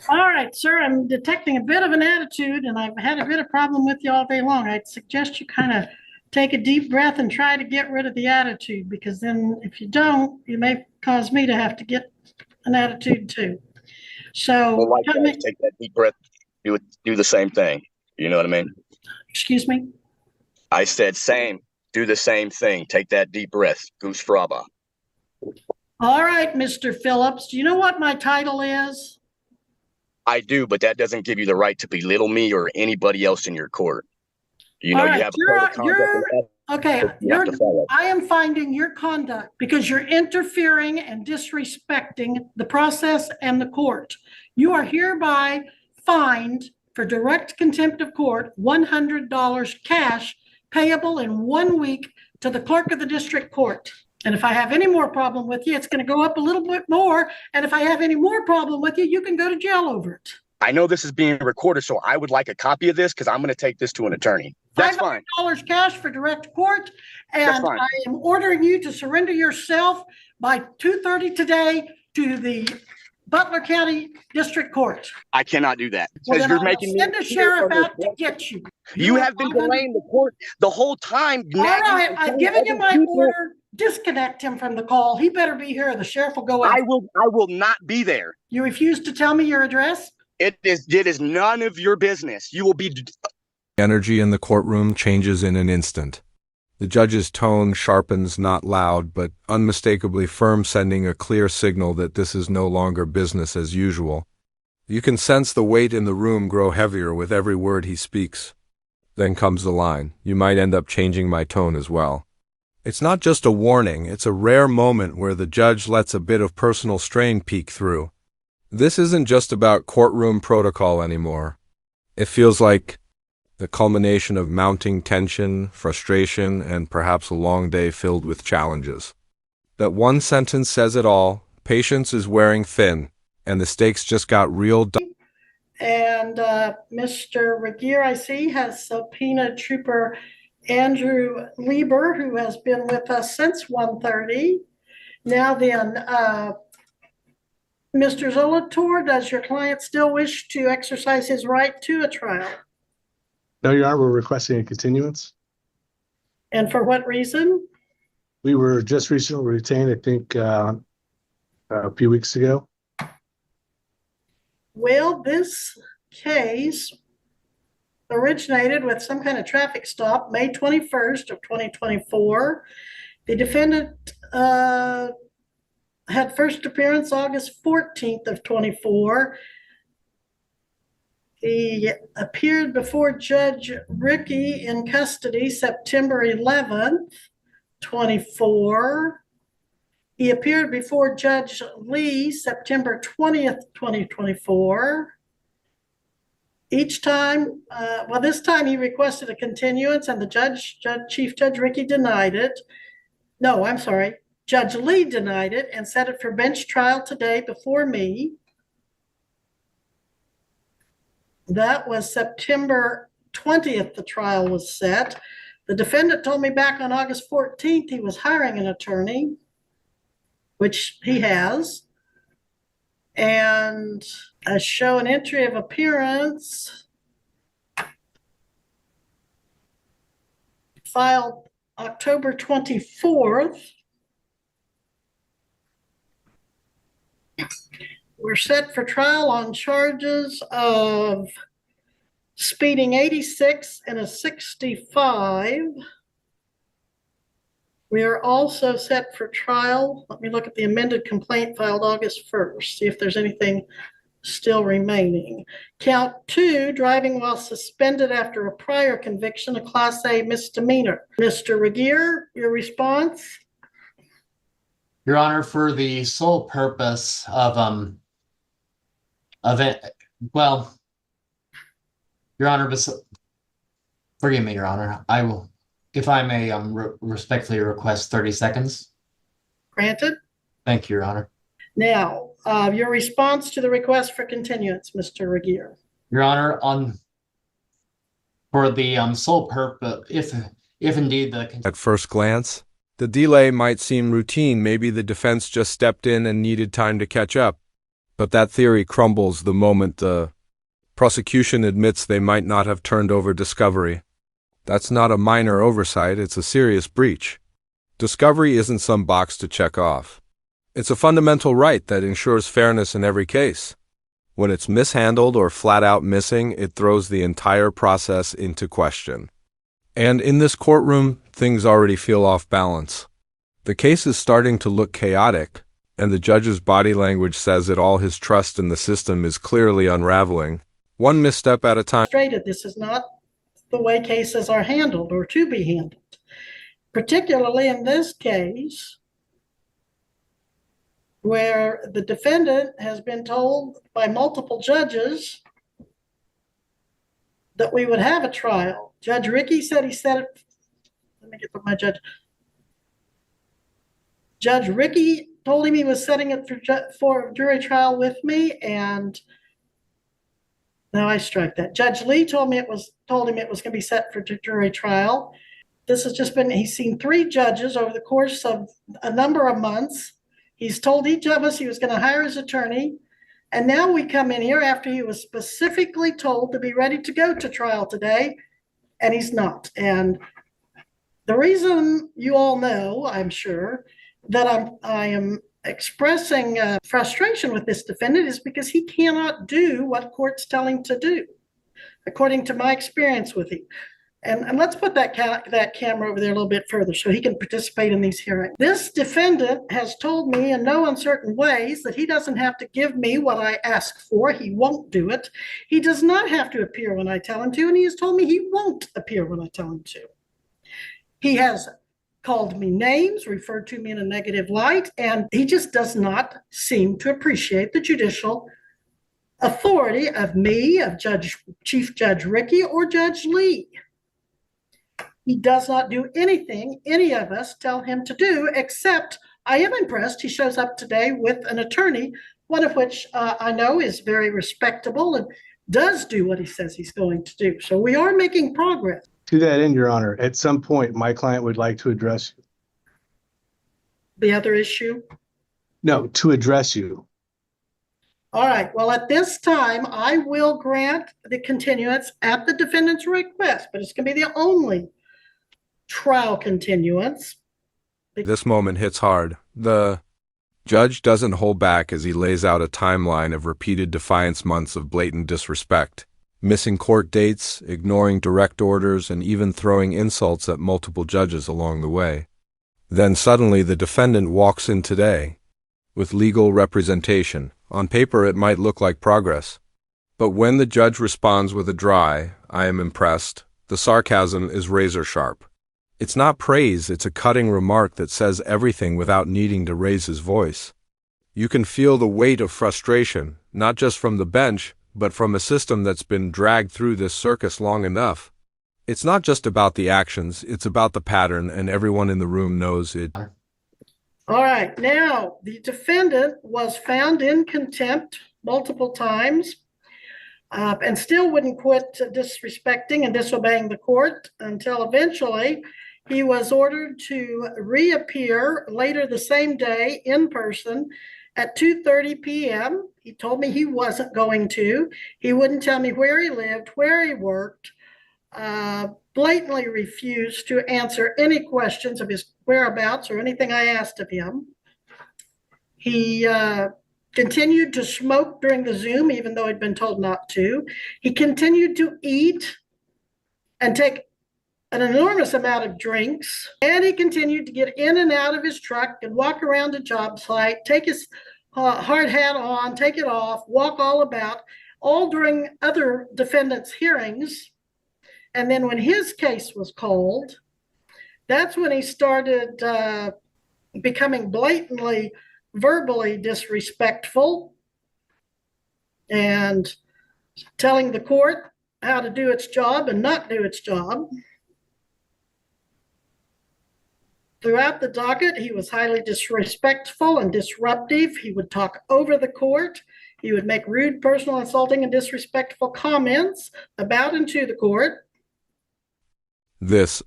All right, sir, I'm detecting a bit of an attitude and I've had a bit of problem with you all day long. I'd suggest you kind of take a deep breath and try to get rid of the attitude, because then if you don't, you may cause me to have to get an attitude too. Well, So tell likewise, me, take that deep breath. Do the same thing. You know what I mean? excuse me. I said same. Do the same thing. Take that deep breath. Goose fraba. All right, Mr. Phillips, do you know what my title is? I do, but that doesn't give you the right to belittle me or anybody else in your court. All You right, have a code of conduct and okay, ethics you have to follow. I am finding your conduct because you're interfering and disrespecting the process and the court. You are hereby fined for direct contempt of court, $100 cash payable in 1 week to the clerk of the district court. And if I have any more problem with you, it's going to go up a little bit more. And if I have any more problem with you, you can go to jail over it. I know this is being recorded, so I would like a copy of this because I'm going to take this to an attorney. That's fine. $500 cash for direct court, That's and fine. I am ordering you to surrender yourself by 2:30 today to the Butler County District Court. I cannot do that Well, because then you're I'll making me send a appear sheriff under out to get you. You have been delaying the court the whole time. All right, and I've telling given you other my people, order. Disconnect him from the call. He better be here, or the sheriff will go I out. will not be there. You refuse to tell me your address? It is none of your business. You will be. Energy in the courtroom changes in an instant. The judge's tone sharpens, not loud, but unmistakably firm, sending a clear signal that this is no longer business as usual. You can sense the weight in the room grow heavier with every word he speaks. Then comes the line, "You might end up changing my tone as well." It's not just a warning, it's a rare moment where the judge lets a bit of personal strain peek through. This isn't just about courtroom protocol anymore. It feels like the culmination of mounting tension, frustration, and perhaps a long day filled with challenges. That one sentence says it all: patience is wearing thin, and the stakes just got real. And Mr. Regier, I see, has subpoenaed Trooper Andrew Lieber, who has been with us since 1:30. Now then, Mr. Zolator, does your client still wish to exercise his right to a trial? No, Your Honor, we're requesting a continuance. And for what reason? We were just recently retained, I think, a few weeks ago. Well, this case originated with some kind of traffic stop, May 21st of 2024. The defendant had first appearance August 14th of 24. He appeared before Judge Ricky in custody September 11th, 24. He appeared before Judge Lee September 20th, 2024. Each time, this time he requested a continuance and the Chief Judge Ricky denied it. No, I'm sorry. Judge Lee denied it and set it for bench trial today before me. That was September 20th, the trial was set. The defendant told me back on August 14th he was hiring an attorney, which he has. And I show an entry of appearance filed October 24th. We're set for trial on charges of speeding 86 and a 65. We are also set for trial. Let me look at the amended complaint filed August 1st, see if there's anything still remaining. Count 2, driving while suspended after a prior conviction, a Class A misdemeanor. Mr. Regier, your response? Your Honor, for the sole purpose of it, well, Your Honor, forgive me, Your Honor. I will, if I may, respectfully request 30 seconds. Granted. Thank you, Your Honor. Now, your response to the request for continuance, Mr. Regier. Your Honor, for the sole purpose, if indeed the At first glance, the delay might seem routine. Maybe the defense just stepped in and needed time to catch up. But that theory crumbles the moment the prosecution admits they might not have turned over discovery. That's not a minor oversight, it's a serious breach. Discovery isn't some box to check off. It's a fundamental right that ensures fairness in every case. When it's mishandled or flat out missing, it throws the entire process into question. And in this courtroom, things already feel off balance. The case is starting to look chaotic, and the judge's body language says that all his trust in the system is clearly unraveling, one misstep at a time. This is not the way cases are handled or to be handled. Particularly in this case, where the defendant has been told by multiple judges that we would have a trial. Judge Ricky said he said it. Let me get my judge. Judge Ricky told him he was setting it for jury trial with me, and now I strike that. Judge Lee told him it was going to be set for jury trial. This has just been, he's seen 3 judges over the course of a number of months. He's told each of us he was going to hire his attorney. And now we come in here after he was specifically told to be ready to go to trial today, and he's not. And the reason you all know, I'm sure, that I am expressing frustration with this defendant is because he cannot do what courts tell him to do, according to my experience with him. And let's put that camera over there a little bit further so he can participate in these hearings. This defendant has told me in no uncertain ways that he doesn't have to give me what I ask for. He won't do it. He does not have to appear when I tell him to, and he has told me he won't appear when I tell him to. He has called me names, referred to me in a negative light, and he just does not seem to appreciate the judicial authority of me, of Chief Judge Ricky, or Judge Lee. He does not do anything any of us tell him to do, except I am impressed he shows up today with an attorney, one of which I know is very respectable and does do what he says he's going to do. So we are making progress. To that end, Your Honor, at some point, my client would like to address you. The other issue? No, to address you. All right. Well, at this time, I will grant the continuance at the defendant's request, but it's going to be the only trial continuance. This moment hits hard. The judge doesn't hold back as he lays out a timeline of repeated defiance months of blatant disrespect, missing court dates, ignoring direct orders, and even throwing insults at multiple judges along the way. Then suddenly the defendant walks in today with legal representation. On paper, it might look like progress. But when the judge responds with a dry, "I am impressed," the sarcasm is razor sharp. It's not praise, it's a cutting remark that says everything without needing to raise his voice. You can feel the weight of frustration, not just from the bench, but from a system that's been dragged through this circus long enough. It's not just about the actions, it's about the pattern, and everyone in the room knows it. All right. Now, the defendant was found in contempt multiple times and still wouldn't quit disrespecting and disobeying the court until eventually he was ordered to reappear later the same day in person at 2:30 p.m. He told me he wasn't going to. He wouldn't tell me where he lived, where he worked, blatantly refused to answer any questions of his whereabouts or anything I asked of him. He continued to smoke during the Zoom, even though he'd been told not to. He continued to eat and take an enormous amount of drinks, and he continued to get in and out of his truck and walk around the job site, take his hard hat on, take it off, walk all about, all during other defendants' hearings. And then when his case was called, that's when he started becoming blatantly, verbally disrespectful and telling the court how to do its job and not do its job. Throughout the docket, he was highly disrespectful and disruptive. He would talk over the court. He would make rude, personal, insulting, and disrespectful comments about and to the court.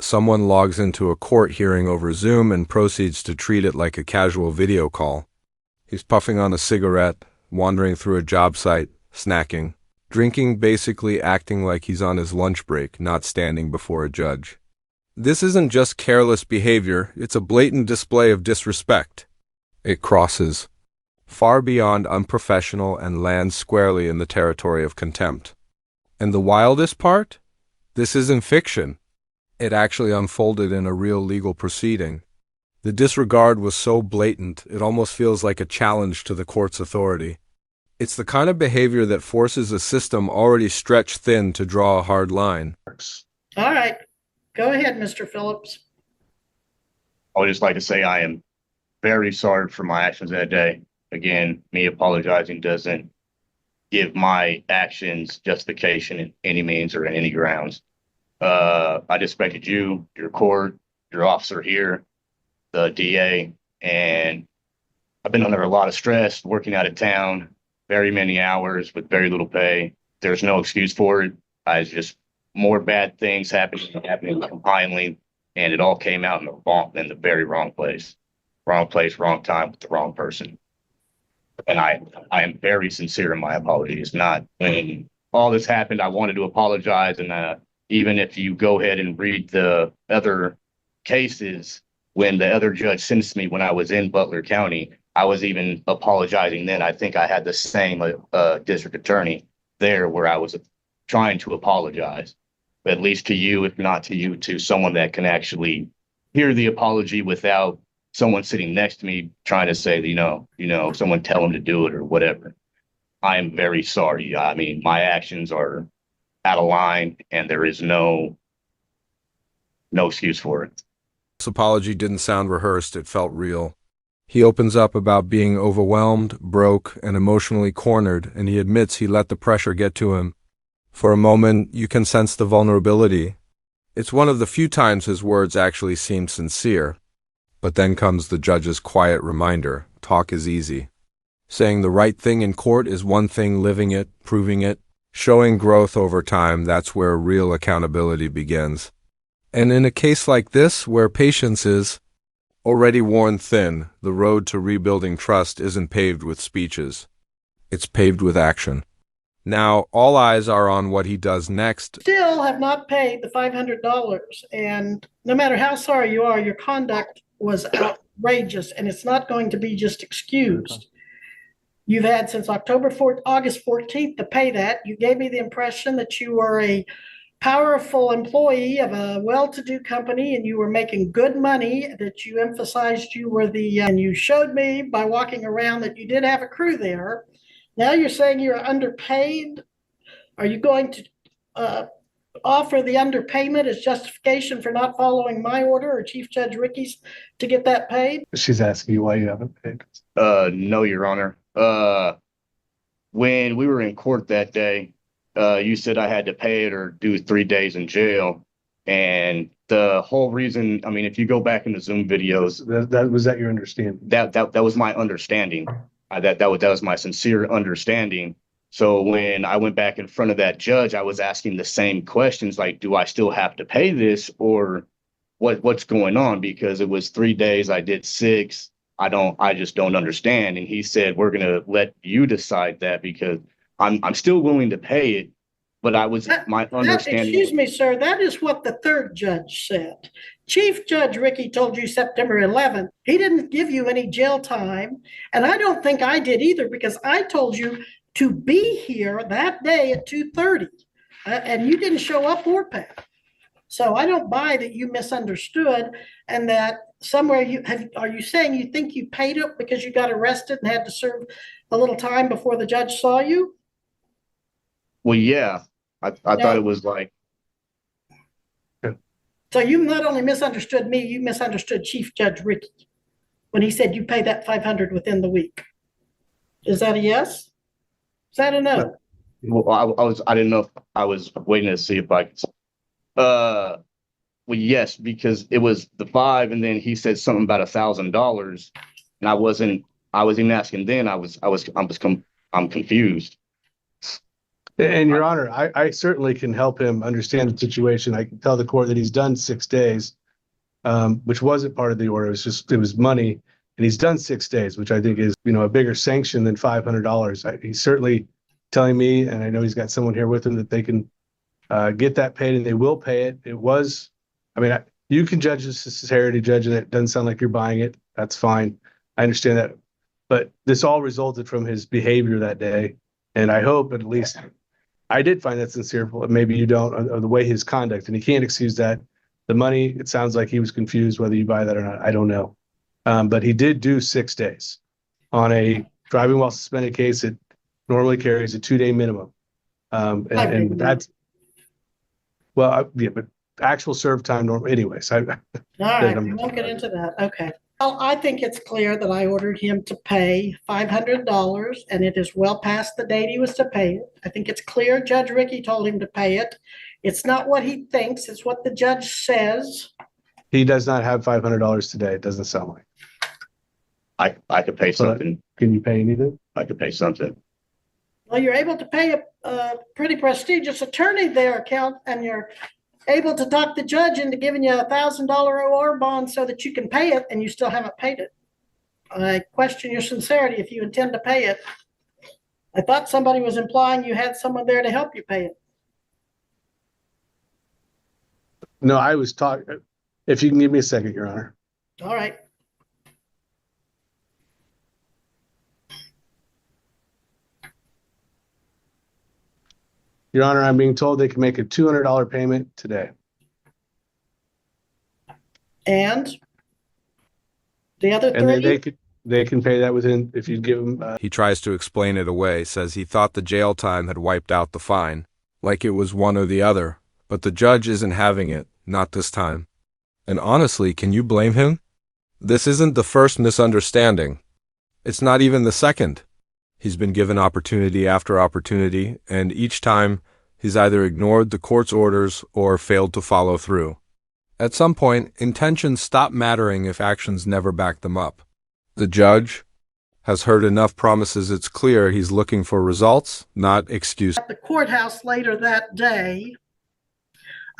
Someone logs into a court hearing over Zoom and proceeds to treat it like a casual video call. He's puffing on a cigarette, wandering through a job site, snacking, drinking, basically acting like he's on his lunch break, not standing before a judge. This isn't just careless behavior, it's a blatant display of disrespect. It crosses far beyond unprofessional and lands squarely in the territory of contempt. And the wildest part? This isn't fiction. It actually unfolded in a real legal proceeding. The disregard was so blatant, it almost feels like a challenge to the court's authority. It's the kind of behavior that forces a system already stretched thin to draw a hard line. All right, go ahead, Mr. Phillips. I would just like to say I am very sorry for my actions that day. Again, me apologizing doesn't give my actions justification in any means or in any grounds. I disrespected you, your court, your officer here, the DA, and I've been under a lot of stress working out of town, very many hours with very little pay. There's no excuse for it. I just more bad things happening combinedly, and it all came out in the very wrong place, wrong time with the wrong person. And I am very sincere in my apologies. Not when all this happened, I wanted to apologize. And even if you go ahead and read the other cases, when the other judge sentenced me when I was in Butler County, I was even apologizing then. I think I had the same district attorney there where I was trying to apologize, but at least to you, if not to you, to someone that can actually hear the apology without someone sitting next to me trying to say, someone tell him to do it or whatever. I am very sorry. I mean, my actions are out of line and there is no excuse for it. This apology didn't sound rehearsed, it felt real. He opens up about being overwhelmed, broke, and emotionally cornered, and he admits he let the pressure get to him. For a moment, you can sense the vulnerability. It's one of the few times his words actually seemed sincere. But then comes the judge's quiet reminder, talk is easy. Saying the right thing in court is one thing, living it, proving it, showing growth over time, that's where real accountability begins. And in a case like this, where patience is already worn thin, the road to rebuilding trust isn't paved with speeches. It's paved with action. Now, all eyes are on what he does next. Still have not paid the $500. And no matter how sorry you are, your conduct was outrageous, and it's not going to be just excused. You've had since August 14th to pay that. You gave me the impression that you were a powerful employee of a well-to-do company and you were making good money, that you emphasized you were and you showed me by walking around that you did have a crew there. Now you're saying you're underpaid. Are you going to offer the underpayment as justification for not following my order or Chief Judge Ricky's to get that paid? She's asking you why you haven't paid. No, Your Honor. When we were in court that day, you said I had to pay it or do 3 days in jail. And the whole reason, I mean, if you go back in the Zoom videos, Was that your understanding? That was my understanding. That was my sincere understanding. So when I went back in front of that judge, I was asking the same questions, like, do I still have to pay this or what's going on? Because it was 3 days, I did 6. I just don't understand. And he said, we're going to let you decide that because I'm still willing to pay it. But my understanding. Excuse me, sir, that is what the third judge said. Chief Judge Ricky told you September 11th. He didn't give you any jail time. And I don't think I did either, because I told you to be here that day at 2:30, and you didn't show up or pay. So I don't buy that you misunderstood and that somewhere are you saying you think you paid it because you got arrested and had to serve a little time before the judge saw you? Well, yeah, I thought it was like. So you not only misunderstood me, you misunderstood Chief Judge Ricky when he said you pay that $500 within the week. Is that a yes? Is that a no? Well, I didn't know if I was waiting to see if I could. Well, yes, because it was the 5, and then he said something about $1,000, and I wasn't even asking then. I'm confused. And Your Honor, I certainly can help him understand the situation. I can tell the court that he's done 6 days, which wasn't part of the order. It was money. and he's done 6 days, which I think is, a bigger sanction than $500. He's certainly telling me, and I know he's got someone here with him, that they can get that paid, and they will pay it. It was, you can judge this as sincerity, Judge, and it doesn't sound like you're buying it. That's fine. I understand that. But this all resulted from his behavior that day. And I hope at least I did find that sincere, but maybe you don't, of the way his conduct, and he can't excuse that. The money, it sounds like he was confused whether you buy that or not. I don't know. But he did do 6 days on a driving while suspended case. It normally carries a 2-day minimum. And that's, well, yeah, but actual serve time normal anyways. All right, we won't get into that. Okay. Well, I think it's clear that I ordered him to pay $500, and it is well past the date he was to pay it. I think it's clear Judge Ricky told him to pay it. It's not what he thinks, it's what the judge says. He does not have $500 today. It doesn't sound like. I could pay something. Can you pay anything? I could pay something. Well, you're able to pay a pretty prestigious attorney there, and you're able to talk the judge into giving you $1,000 OR bond so that you can pay it, and you still haven't paid it. I question your sincerity if you intend to pay it. I thought somebody was implying you had someone there to help you pay it. No, I was talking. If you can give me a second, Your Honor. All right. Your Honor, I'm being told they can make a $200 payment today. And the other And then 30? they can pay that within, if you give them. He tries to explain it away, says he thought the jail time had wiped out the fine, like it was one or the other, but the judge isn't having it, not this time. And honestly, can you blame him? This isn't the first misunderstanding. It's not even the second. He's been given opportunity after opportunity, and each time he's either ignored the court's orders or failed to follow through. At some point, intentions stop mattering if actions never back them up. The judge has heard enough promises it's clear he's looking for results, not excuses. At the courthouse later that day,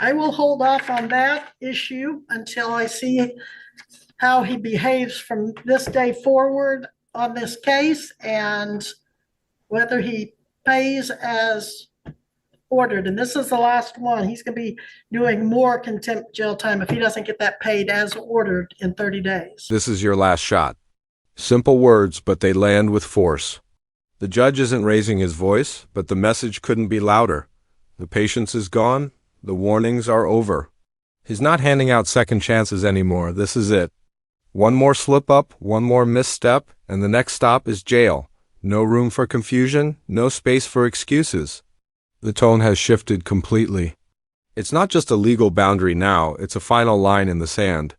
I will hold off on that issue until I see how he behaves from this day forward on this case and whether he pays as ordered. And this is the last one. He's going to be doing more contempt jail time if he doesn't get that paid as ordered in 30 days. This is your last shot. Simple words, but they land with force. The judge isn't raising his voice, but the message couldn't be louder. The patience is gone. The warnings are over. He's not handing out second chances anymore. This is it. One more slip-up, one more misstep, and the next stop is jail. No room for confusion, no space for excuses. The tone has shifted completely. It's not just a legal boundary now, it's a final line in the sand.